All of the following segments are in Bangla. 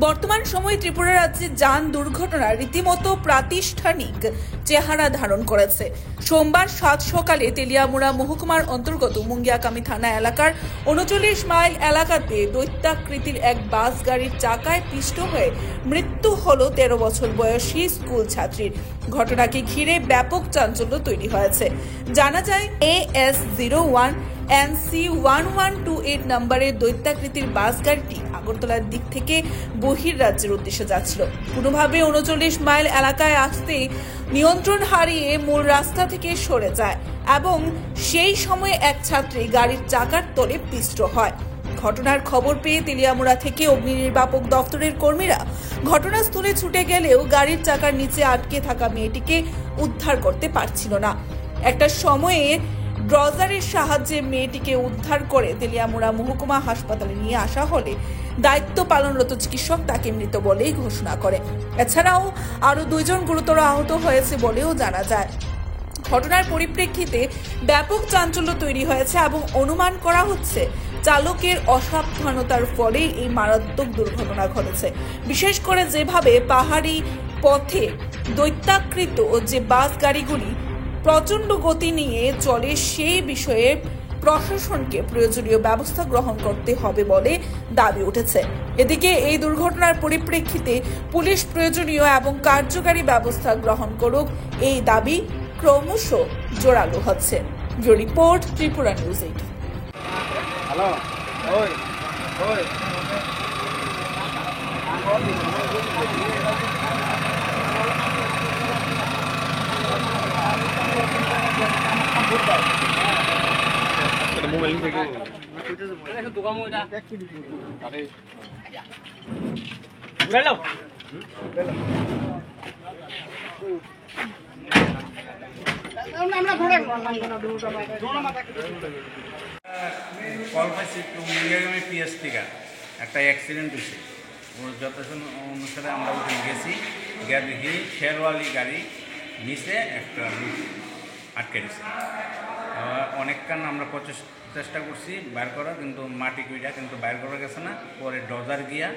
বর্তমান সময়ে ত্রিপুরা রাজ্যে যান দুর্ঘটনা রীতিমতো প্রাতিষ্ঠানিক চেহারা ধারণ করেছে। সোমবার 7 সকালে তেলিয়ামুড়া মহকুমার অন্তর্গত মুঙ্গিয়াকামি থানা এলাকার 39 মাইল এলাকাতে দৈত্যাকৃতির এক বাস গাড়ির চাকায় পিষ্ট হয়ে মৃত্যু হলো 13 বছর বয়সী স্কুল ছাত্রীর। ঘটনাকে ঘিরে ব্যাপক চাঞ্চল্য তৈরি হয়েছে। জানা যায় AS01 NC1128 নম্বরের দৈত্যাকৃতির বাস গাড়িটি আগরতলার দিক থেকে বহির্রাজ্যের উদ্দেশ্যে যাচ্ছিল। কোনোভাবে 39 মাইল এলাকায় আসতে নিয়ন্ত্রণ হারিয়ে মূল রাস্তা থেকে সরে যায় এবং সেই সময় এক ছাত্রী গাড়ির চাকার তলে পিষ্ট হয়। ঘটনার খবর পেয়ে তেলিয়ামুড়া থেকে অগ্নিনির্বাপক দপ্তরের কর্মীরা ঘটনাস্থলে ছুটে গেলেও গাড়ির চাকার নিচে আটকে থাকা মেয়েটিকে উদ্ধার করতে পারছিল না। একটা সময়ে ড্রজারের সাহায্যে মেয়েটিকে উদ্ধার করে তেলিয়ামুড়া মহকুমা হাসপাতালে নিয়ে আসা হলে দায়িত্ব পালনরত চিকিৎসক তাকে মৃত বলেই ঘোষণা করে। এছাড়াও আরো 2 জন গুরুতর আহত হয়েছে বলেও জানা যায়। ঘটনার পরিপ্রেক্ষিতে ব্যাপক চাঞ্চল্য তৈরি হয়েছে এবং অনুমান করা হচ্ছে চালকের অসাবধানতার ফলে এই মারাত্মক দুর্ঘটনা ঘটেছে। বিশেষ করে যেভাবে পাহাড়ি পথে দৈত্যাকৃত যে বাস গাড়িগুলি প্রচণ্ড গতি নিয়ে চলে, সেই বিষয়ে প্রশাসনকে প্রয়োজনীয় ব্যবস্থা গ্রহণ করতে হবে বলে দাবি উঠেছে। এদিকে এই দুর্ঘটনার পরিপ্রেক্ষিতে পুলিশ প্রয়োজনীয় এবং কার্যকারী ব্যবস্থা গ্রহণ করুক, এই দাবি ক্রমশ জোরালো হচ্ছে। Report Tripura news 8। হ্যালো, ওই ওই মোবাইল থেকে দোকান ওইটা আরে বেলাও আমরা ঘোড়া কল পাইছি মুঙ্গিয়াকামি পিএস থেকে একটা অ্যাক্সিডেন্ট হয়েছে। ওর যতক্ষণ অনুসারে আমরা ওখানে গেছি, গিয়ে দেখি শেরওয়ালি গাড়ি নিচে একটা আটকে দিছে। অনেকক্ষণ আমরা চেষ্টা করছি বাইর করার, কিন্তু মাটি কুইটা কিন্তু বাইর করা গেছে না। পরে ডজার গিয়া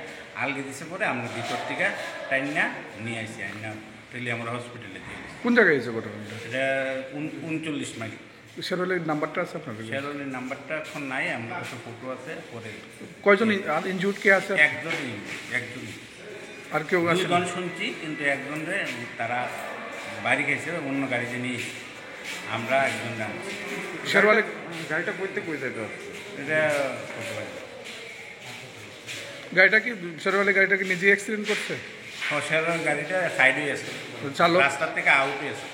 আলগে দিছে, পরে আমরা ভিতর থেকে টাইনা নিয়ে আসি, আইনা তেলিয়ামুড়া হসপিটালে দিয়ে। কোন জায়গায় হয়েছে ঘটনাটা? এটা 39 মাইল। শেরওয়ালির নাম্বারটা আছে আপনার? শেরওয়ালির নাম্বারটা এখন নাই, আমার কাছে ফটো আছে। পরে কয়জন ইনজুর্ড কে আছে? একজনই। আর কেউ আছে? 2 জন শুনছি, কিন্তু একজনের তারা বাড়ি গেছে, অন্য গাড়িতে নিয়ে আমরা একজন জানছি। শেরওয়ালি গাড়িটা বইতে কই যেতে? এটা গাড়িটা কি শেরওয়ালি গাড়িটা কি নিজে অ্যাক্সিডেন্ট করছে? শেরওয়ালি গাড়িটা সাইডে আছে, চালক রাস্তার থেকে আউটে আছে।